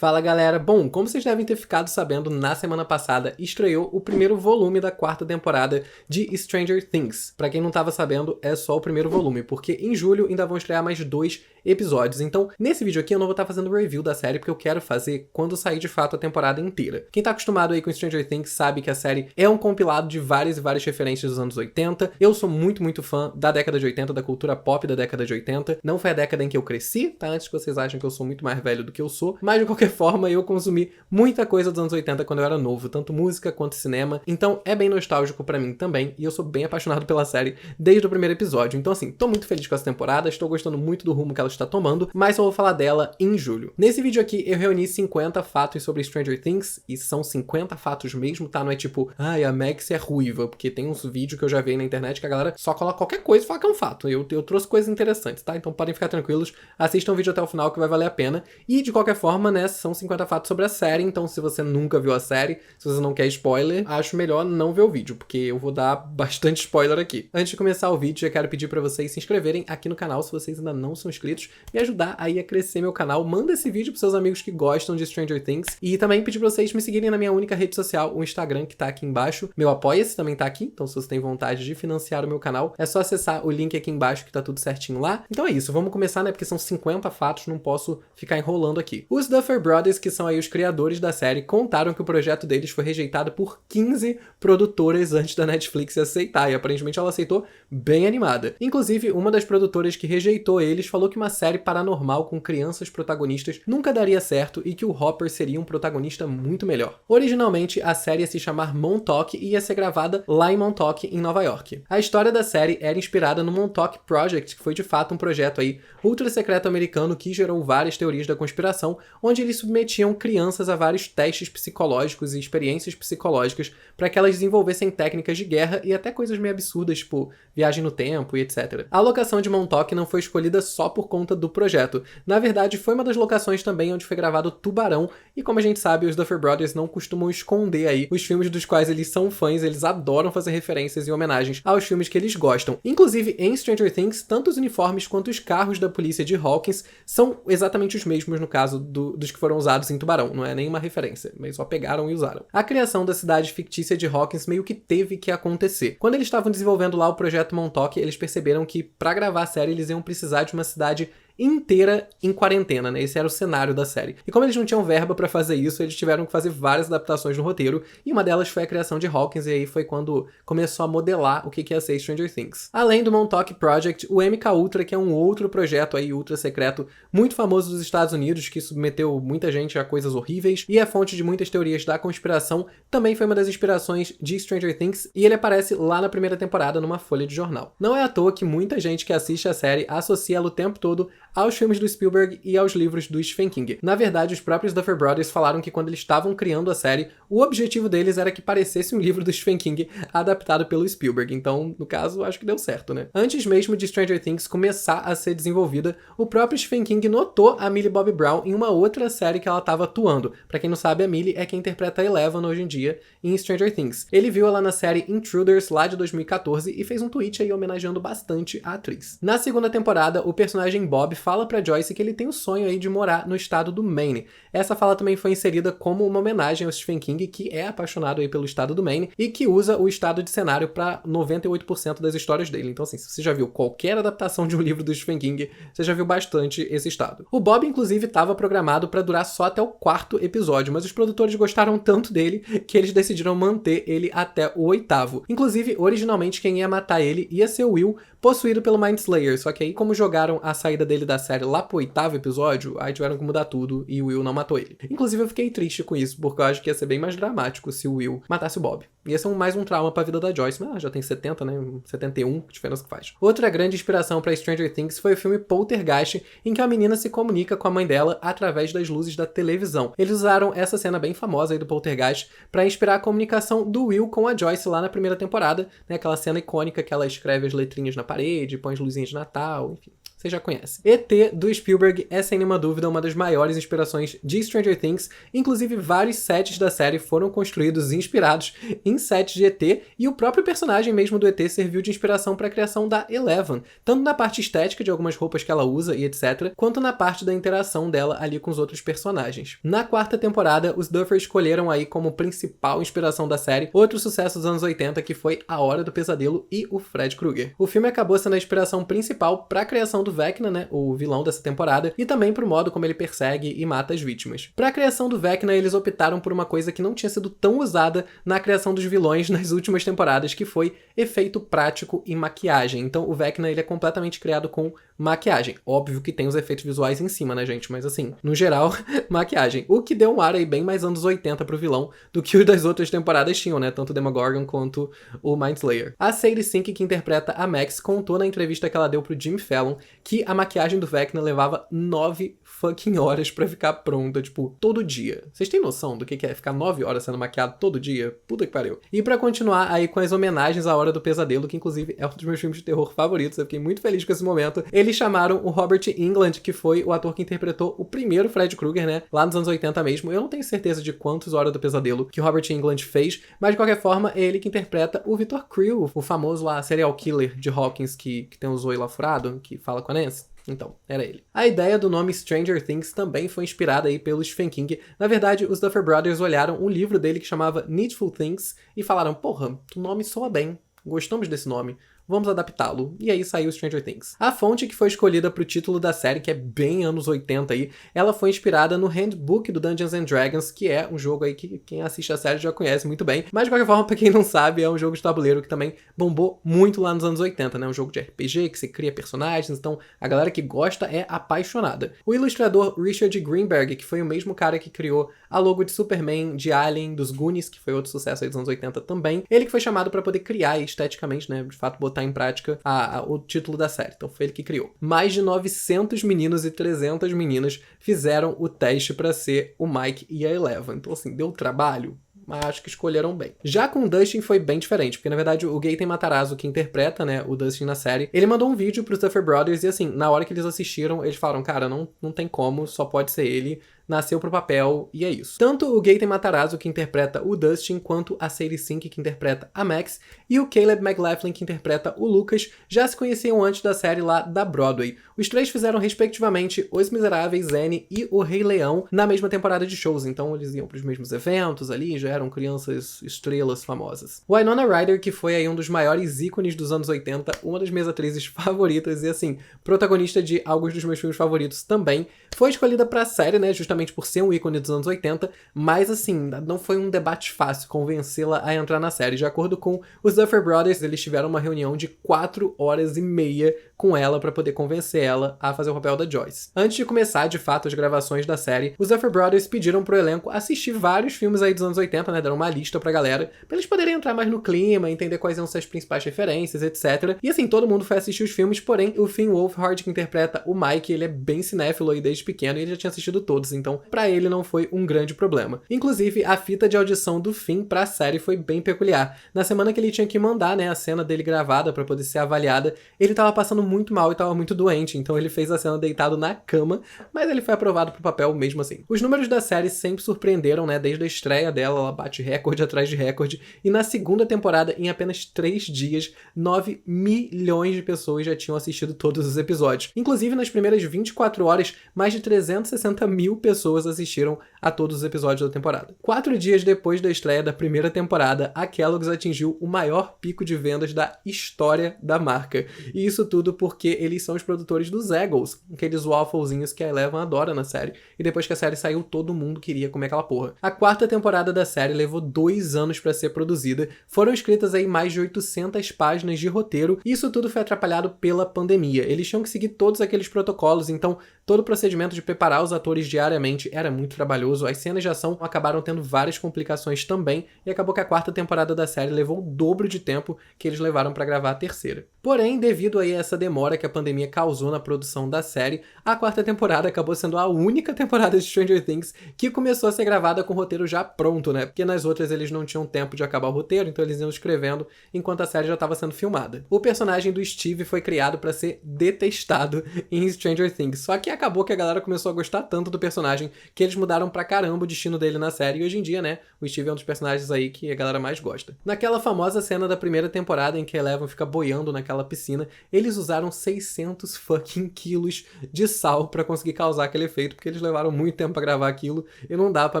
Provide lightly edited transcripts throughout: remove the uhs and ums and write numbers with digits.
Fala galera, bom, como vocês devem ter ficado sabendo, na semana passada estreou o primeiro volume da quarta temporada de Stranger Things. Pra quem não tava sabendo, é só o primeiro volume, porque em julho ainda vão estrear mais 2 episódios. Então, nesse vídeo aqui eu não vou estar fazendo review da série, porque eu quero fazer quando sair de fato a temporada inteira. Quem tá acostumado aí com Stranger Things sabe que a série é um compilado de várias e várias referências dos anos 80. Eu sou muito fã da década de 80, da cultura pop da década de 80. Não foi a década em que eu cresci, tá? Antes que vocês achem que eu sou muito mais velho do que eu sou. Mas de qualquer forma, eu consumi muita coisa dos anos 80 quando eu era novo, tanto música quanto cinema. Então é bem nostálgico pra mim também, e eu sou bem apaixonado pela série desde o primeiro episódio. Então assim, tô muito feliz com essa temporada, estou gostando muito do rumo que ela está tomando, mas só vou falar dela em julho. Nesse vídeo aqui eu reuni 50 fatos sobre Stranger Things, e são 50 fatos mesmo, tá? Não é tipo, ai, a Max é ruiva, porque tem uns vídeos que eu já vi na internet que a galera só coloca qualquer coisa e fala que é um fato. Eu trouxe coisas interessantes, tá? Então podem ficar tranquilos, assistam o vídeo até o final que vai valer a pena. E de qualquer forma, né, são 50 fatos sobre a série, então se você nunca viu a série, se você não quer spoiler, acho melhor não ver o vídeo, porque eu vou dar bastante spoiler aqui. Antes de começar o vídeo, eu quero pedir pra vocês se inscreverem aqui no canal, se vocês ainda não são inscritos, me ajudar aí a crescer meu canal. Manda esse vídeo pros seus amigos que gostam de Stranger Things, e também pedir pra vocês me seguirem na minha única rede social, o Instagram, que tá aqui embaixo. Meu Apoia-se também tá aqui, então se você tem vontade de financiar o meu canal, é só acessar o link aqui embaixo que tá tudo certinho lá. Então é isso, vamos começar, né, porque são 50 fatos, não posso ficar enrolando aqui. Os Duffer Brothers, que são aí os criadores da série, contaram que o projeto deles foi rejeitado por 15 produtoras antes da Netflix aceitar, e aparentemente ela aceitou bem animada. Inclusive, uma das produtoras que rejeitou eles falou que uma série paranormal com crianças protagonistas nunca daria certo e que o Hopper seria um protagonista muito melhor. Originalmente, a série ia se chamar Montauk e ia ser gravada lá em Montauk, em Nova York. A história da série era inspirada no Montauk Project, que foi de fato um projeto aí ultra secreto americano que gerou várias teorias da conspiração, onde eles submetiam crianças a vários testes psicológicos e experiências psicológicas para que elas desenvolvessem técnicas de guerra e até coisas meio absurdas, tipo viagem no tempo e etc. A locação de Montauk não foi escolhida só por conta do projeto. Na verdade, foi uma das locações também onde foi gravado Tubarão, e como a gente sabe, os Duffer Brothers não costumam esconder aí os filmes dos quais eles são fãs, eles adoram fazer referências e homenagens aos filmes que eles gostam. Inclusive, em Stranger Things, tanto os uniformes quanto os carros da polícia de Hawkins são exatamente os mesmos no caso dos que foram usados em Tubarão, não é nenhuma referência, mas só pegaram e usaram. A criação da cidade fictícia de Hawkins meio que teve que acontecer. Quando eles estavam desenvolvendo lá o projeto Montauk, eles perceberam que para gravar a série eles iam precisar de uma cidade inteira em quarentena, né? Esse era o cenário da série. E como eles não tinham verba pra fazer isso, eles tiveram que fazer várias adaptações no roteiro, e uma delas foi a criação de Hawkins, e aí foi quando começou a modelar o que ia ser Stranger Things. Além do Montauk Project, o MK Ultra, que é um outro projeto aí ultra secreto, muito famoso dos Estados Unidos, que submeteu muita gente a coisas horríveis, e é fonte de muitas teorias da conspiração, também foi uma das inspirações de Stranger Things, e ele aparece lá na primeira temporada numa folha de jornal. Não é à toa que muita gente que assiste a série associa ela o tempo todo aos filmes do Spielberg e aos livros do Stephen King. Na verdade, os próprios Duffer Brothers falaram que quando eles estavam criando a série, o objetivo deles era que parecesse um livro do Stephen King adaptado pelo Spielberg. Então, no caso, acho que deu certo, né? Antes mesmo de Stranger Things começar a ser desenvolvida, o próprio Stephen King notou a Millie Bobby Brown em uma outra série que ela estava atuando. Pra quem não sabe, a Millie é quem interpreta a Eleven hoje em dia em Stranger Things. Ele viu ela na série Intruders lá de 2014 e fez um tweet aí homenageando bastante a atriz. Na segunda temporada, o personagem Bob fala pra Joyce que ele tem o sonho aí de morar no estado do Maine. Essa fala também foi inserida como uma homenagem ao Stephen King, que é apaixonado aí pelo estado do Maine e que usa o estado de cenário para 98% das histórias dele. Então assim, se você já viu qualquer adaptação de um livro do Stephen King, você já viu bastante esse estado. O Bob, inclusive, estava programado para durar só até o 4º episódio, mas os produtores gostaram tanto dele que eles decidiram manter ele até o 8º. Inclusive, originalmente, quem ia matar ele ia ser o Will, possuído pelo Mind Slayer, só que aí como jogaram a saída dele da série lá pro 8º episódio, aí tiveram que mudar tudo e o Will não matou ele. Inclusive eu fiquei triste com isso, porque eu acho que ia ser bem mais dramático se o Will matasse o Bob. Ia ser mais um trauma pra vida da Joyce, mas ela já tem 70, né? 71, que diferença que faz. Outra grande inspiração pra Stranger Things foi o filme Poltergeist, em que a menina se comunica com a mãe dela através das luzes da televisão. Eles usaram essa cena bem famosa aí do Poltergeist pra inspirar a comunicação do Will com a Joyce lá na primeira temporada, né? Aquela cena icônica que ela escreve as letrinhas na parede, põe as luzinhas de Natal, enfim. você já conhece. E.T. do Spielberg é sem nenhuma dúvida uma das maiores inspirações de Stranger Things, inclusive vários sets da série foram construídos e inspirados em sets de E.T. e o próprio personagem mesmo do E.T. serviu de inspiração para a criação da Eleven, tanto na parte estética de algumas roupas que ela usa e etc, quanto na parte da interação dela ali com os outros personagens. Na quarta temporada, os Duffer escolheram aí como principal inspiração da série outro sucesso dos anos 80 que foi A Hora do Pesadelo e o Fred Krueger. O filme acabou sendo a inspiração principal para a criação do Vecna, né, o vilão dessa temporada, e também pro modo como ele persegue e mata as vítimas. Para a criação do Vecna, eles optaram por uma coisa que não tinha sido tão usada na criação dos vilões nas últimas temporadas, que foi efeito prático e maquiagem. Então o Vecna ele é completamente criado com maquiagem. Óbvio que tem os efeitos visuais em cima, né, gente? Mas assim, no geral, maquiagem. O que deu um ar aí bem mais anos 80 pro vilão do que os das outras temporadas tinham, né? Tanto o Demogorgon quanto o Mindslayer. A Sadie Sink, que interpreta a Max, contou na entrevista que ela deu pro Jimmy Fallon que a maquiagem do Vecna levava 9 fucking horas pra ficar pronta, tipo, todo dia. Vocês têm noção do que é ficar 9 horas sendo maquiado todo dia? Puta que pariu. E pra continuar aí com as homenagens à Hora do Pesadelo, que inclusive é um dos meus filmes de terror favoritos, eu fiquei muito feliz com esse momento, eles chamaram o Robert Englund, que foi o ator que interpretou o primeiro Fred Krueger, né, lá nos anos 80 mesmo. Eu não tenho certeza de quantos Hora do Pesadelo que o Robert Englund fez, mas de qualquer forma é ele que interpreta o Victor Creel, o famoso lá serial killer de Hawkins que tem o zoio lá furado, que fala com a Nancy. Então, era ele. A ideia do nome Stranger Things também foi inspirada aí pelo Stephen King. Na verdade, os Duffer Brothers olharam um livro dele que chamava Needful Things e falaram, porra, o nome soa bem, gostamos desse nome. Vamos adaptá-lo. E aí saiu Stranger Things. A fonte que foi escolhida pro título da série, que é bem anos 80 aí, ela foi inspirada no Handbook do Dungeons and Dragons, que é um jogo aí que quem assiste a série já conhece muito bem. Mas de qualquer forma, pra quem não sabe, é um jogo de tabuleiro que também bombou muito lá nos anos 80, né? Um jogo de RPG que você cria personagens, então a galera que gosta é apaixonada. O ilustrador Richard Greenberg, que foi o mesmo cara que criou a logo de Superman, de Alien, dos Goonies, que foi outro sucesso aí dos anos 80 também, ele que foi chamado pra poder criar esteticamente, né? De fato, botar em prática o título da série. Então foi ele que criou. Mais de 900 meninos e 300 meninas fizeram o teste pra ser o Mike e a Eleven. Então assim, deu trabalho, mas acho que escolheram bem. Já com o Dustin foi bem diferente, porque na verdade o Gaten Matarazzo, que interpreta, né, o Dustin na série, ele mandou um vídeo pros Duffer Brothers e assim, na hora que eles assistiram, eles falaram, cara, não tem como, só pode ser ele, nasceu pro papel e é isso. Tanto o Gaten Matarazzo, que interpreta o Dustin, quanto a Sadie Sink, que interpreta a Max, e o Caleb McLaughlin, que interpreta o Lucas, já se conheciam antes da série lá da Broadway. Os três fizeram respectivamente Os Miseráveis, Annie e O Rei Leão na mesma temporada de shows, então eles iam pros mesmos eventos ali, já eram crianças estrelas famosas. Winona Ryder, que foi aí um dos maiores ícones dos anos 80, uma das minhas atrizes favoritas e assim, protagonista de alguns dos meus filmes favoritos também, foi escolhida pra série, né, justamente por ser um ícone dos anos 80, mas assim, não foi um debate fácil convencê-la a entrar na série. De acordo com os Duffer Brothers, eles tiveram uma reunião de 4 horas e meia com ela para poder convencer ela a fazer o papel da Joyce. Antes de começar, de fato, as gravações da série, os Duffer Brothers pediram pro elenco assistir vários filmes aí dos anos 80, né, deram uma lista pra galera, pra eles poderem entrar mais no clima, entender quais iam ser as principais referências, etc. E assim, todo mundo foi assistir os filmes, porém, o Finn Wolfhard, que interpreta o Mike, ele é bem cinéfilo aí desde pequeno e ele já tinha assistido todos, então pra ele não foi um grande problema. Inclusive, a fita de audição do Finn pra série foi bem peculiar. Na semana que ele tinha que mandar, né, a cena dele gravada pra poder ser avaliada, ele tava passando muito mal e tava muito doente, então ele fez a cena deitado na cama, mas ele foi aprovado pro papel mesmo assim. Os números da série sempre surpreenderam, né, desde a estreia dela, ela bate recorde atrás de recorde, e na segunda temporada, em apenas 3 dias, 9 milhões de pessoas já tinham assistido todos os episódios. Inclusive, nas primeiras 24 horas, mais de 360 mil pessoas assistiram a todos os episódios da temporada. 4 dias depois da estreia da primeira temporada, a Kellogg's atingiu o maior pico de vendas da história da marca. E isso tudo porque eles são os produtores dos Eggles, aqueles wafflezinhos que a Eleven adora na série. E depois que a série saiu, todo mundo queria comer aquela porra. A quarta temporada da série levou 2 anos para ser produzida. Foram escritas aí mais de 800 páginas de roteiro. E isso tudo foi atrapalhado pela pandemia. Eles tinham que seguir todos aqueles protocolos, então todo o procedimento de preparar os atores diariamente era muito trabalhoso. As cenas de ação acabaram tendo várias complicações também, e acabou que a quarta temporada da série levou o dobro de tempo que eles levaram para gravar a terceira. Porém, devido aí a essa demora que a pandemia causou na produção da série, a quarta temporada acabou sendo a única temporada de Stranger Things que começou a ser gravada com o roteiro já pronto, né? Porque nas outras eles não tinham tempo de acabar o roteiro, então eles iam escrevendo enquanto a série já estava sendo filmada. O personagem do Steve foi criado para ser detestado em Stranger Things, só que acabou que a galera começou a gostar tanto do personagem que eles mudaram pra caramba o destino dele na série, e hoje em dia, né, o Steve é um dos personagens aí que a galera mais gosta. Naquela famosa cena da primeira temporada em que a Eleven fica boiando naquela piscina, eles usaram 600 fucking quilos de sal pra conseguir causar aquele efeito, porque eles levaram muito tempo pra gravar aquilo e não dá pra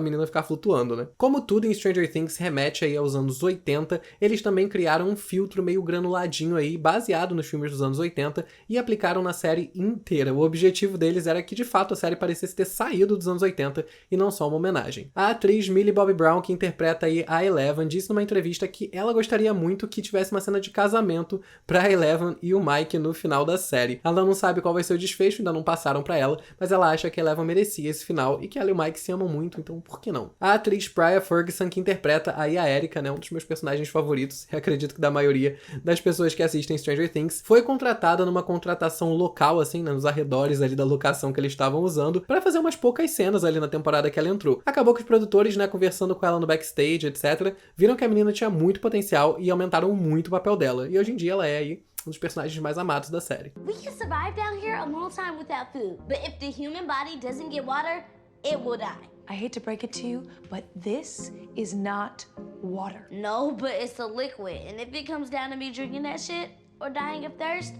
menina ficar flutuando, né? Como tudo em Stranger Things remete aí aos anos 80, eles também criaram um filtro meio granuladinho aí, baseado nos filmes dos anos 80, e aplicaram na série inteira. O objetivo deles era que, de fato, a série parecesse ter saído dos anos 80 e não só uma homenagem. A atriz Millie Bobby Brown, que interpreta aí a Eleven, disse numa entrevista que ela gostaria muito que tivesse uma cena de casamento pra Eleven e o Mike no final da série. Ela não sabe qual vai ser o desfecho, ainda não passaram pra ela, mas ela acha que a Eleven merecia esse final e que ela e o Mike se amam muito, então por que não? A atriz Priya Ferguson, que interpreta aí a Erica, né, um dos meus personagens favoritos, e acredito que da maioria das pessoas que assistem Stranger Things, foi contratada numa contratação local, assim, né, nos arredores ali da locação que eles estavam usando, pra fazer umas poucas cenas ali na temporada que ela entrou. Acabou que os produtores, né, conversando com ela no backstage, etc., viram que a menina tinha muito potencial e aumentaram muito o papel dela. E hoje em dia ela é aí um dos personagens mais amados da série. We can survive down here a long time without food, but if the human body doesn't get water, it will die. I hate to break it to you, but this is not water. No, but it's a liquid, and if it comes down to me drinking that shit or dying of thirst,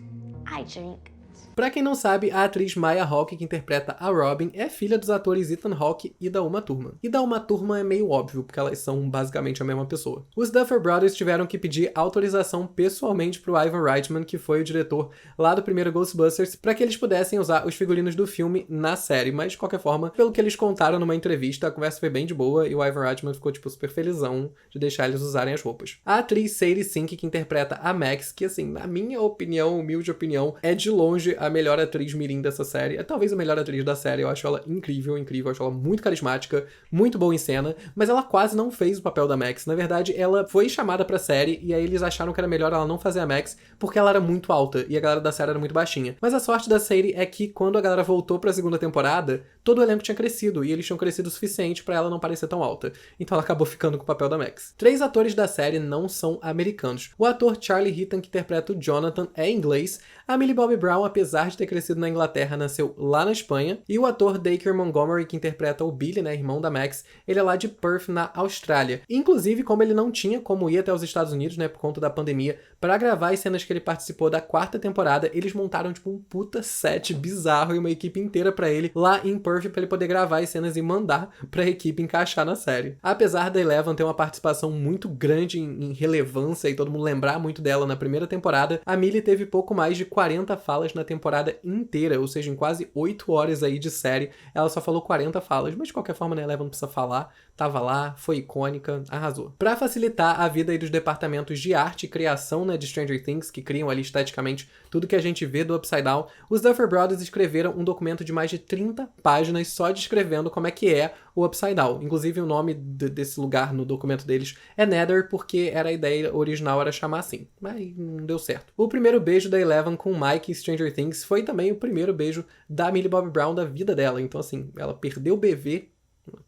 I drink. Pra quem não sabe, a atriz Maya Hawke, que interpreta a Robin, é filha dos atores Ethan Hawke e da Uma Thurman. E da Uma Thurman é meio óbvio, porque elas são basicamente a mesma pessoa. Os Duffer Brothers tiveram que pedir autorização pessoalmente pro Ivan Reitman, que foi o diretor lá do primeiro Ghostbusters, pra que eles pudessem usar os figurinos do filme na série. Mas, de qualquer forma, pelo que eles contaram numa entrevista, a conversa foi bem de boa e o Ivan Reitman ficou, tipo, super felizão de deixar eles usarem as roupas. A atriz Sadie Sink, que interpreta a Max, que, assim, na minha opinião, humilde opinião, é de longe a melhor atriz mirim dessa série. É talvez a melhor atriz da série. Eu acho ela incrível, incrível. Eu acho ela muito carismática, muito boa em cena, mas ela quase não fez o papel da Max. Na verdade, ela foi chamada pra série e aí eles acharam que era melhor ela não fazer a Max porque ela era muito alta e a galera da série era muito baixinha. Mas a sorte da série é que quando a galera voltou pra segunda temporada, todo o elenco tinha crescido e eles tinham crescido o suficiente pra ela não parecer tão alta. Então ela acabou ficando com o papel da Max. 3 atores da série não são americanos. O ator Charlie Heaton, que interpreta o Jonathan, é inglês. A Millie Bobby Brown, apesar de ter crescido na Inglaterra, nasceu lá na Espanha. E o ator Dacre Montgomery, que interpreta o Billy, né, irmão da Max, ele é lá de Perth, na Austrália. Inclusive, como ele não tinha como ir até os Estados Unidos, né, por conta da pandemia, pra gravar as cenas que ele participou da 4ª temporada, eles montaram, tipo, um puta set bizarro e uma equipe inteira pra ele lá em Perth pra ele poder gravar as cenas e mandar pra equipe encaixar na série. Apesar da Eleven ter uma participação muito grande em relevância e todo mundo lembrar muito dela na primeira temporada, a Millie teve pouco mais de 40 falas na temporada inteira, ou seja, em quase 8 horas aí de série, ela só falou 40 falas, mas de qualquer forma, né, Eleven não precisa falar, tava lá, foi icônica, arrasou. Pra facilitar a vida aí dos departamentos de arte e criação, né, de Stranger Things, que criam ali esteticamente tudo que a gente vê do Upside Down, os Duffer Brothers escreveram um documento de mais de 30 páginas só descrevendo como é que é o Upside Down. Inclusive, o nome desse lugar no documento deles é Nether, porque era a ideia original era chamar assim, mas não deu certo. O primeiro beijo da Eleven com o Mike em Stranger Things foi também o primeiro beijo da Millie Bobby Brown da vida dela, então assim, ela perdeu o bebê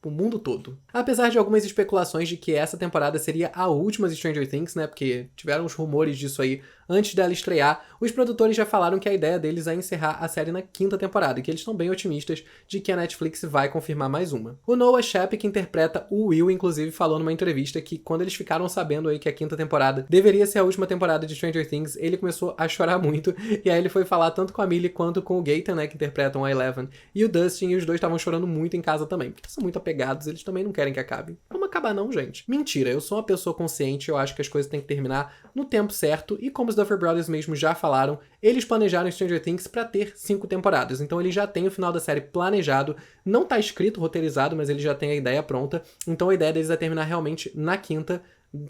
pro mundo todo. Apesar de algumas especulações de que essa temporada seria a última de Stranger Things, né, porque tiveram uns rumores disso aí antes dela estrear, os produtores já falaram que a ideia deles é encerrar a série na 5ª temporada, e que eles estão bem otimistas de que a Netflix vai confirmar mais uma. O Noah Shep, que interpreta o Will, inclusive falou numa entrevista que quando eles ficaram sabendo aí que a 5ª temporada deveria ser a última temporada de Stranger Things, ele começou a chorar muito, e aí ele foi falar tanto com a Millie quanto com o Gaten, né, que interpretam a Eleven, e o Dustin, e os dois estavam chorando muito em casa também, porque são muito apegados, eles também não querem que acabe. Vamos acabar não, gente. Mentira, eu sou uma pessoa consciente, eu acho que as coisas têm que terminar no tempo certo, e como os Duffer Brothers mesmo já falaram, eles planejaram Stranger Things pra ter 5 temporadas, então eles já têm o final da série planejado, não tá escrito, roteirizado, mas eles já têm a ideia pronta, então a ideia deles é terminar realmente na 5ª,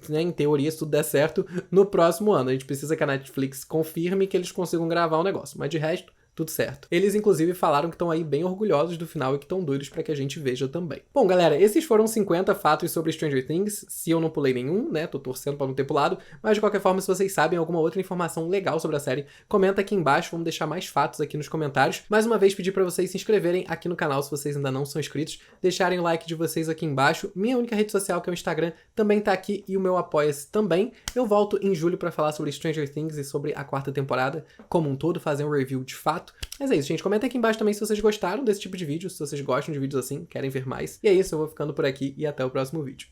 né, em teoria, se tudo der certo, no próximo ano. A gente precisa que a Netflix confirme que eles consigam gravar o negócio, mas de resto, tudo certo. Eles, inclusive, falaram que estão aí bem orgulhosos do final e que estão doidos pra que a gente veja também. Bom, galera, esses foram 50 fatos sobre Stranger Things. Se eu não pulei nenhum, né, tô torcendo pra não ter pulado, mas de qualquer forma, se vocês sabem alguma outra informação legal sobre a série, comenta aqui embaixo, vamos deixar mais fatos aqui nos comentários. Mais uma vez, pedir pra vocês se inscreverem aqui no canal se vocês ainda não são inscritos, deixarem o like de vocês aqui embaixo. Minha única rede social, que é o Instagram, também tá aqui e o meu Apoia-se também. Eu volto em julho pra falar sobre Stranger Things e sobre a 4ª temporada como um todo, fazer um review de fato. Mas é isso, gente. Comenta aqui embaixo também se vocês gostaram desse tipo de vídeo, se vocês gostam de vídeos assim, querem ver mais. E é isso, eu vou ficando por aqui e até o próximo vídeo.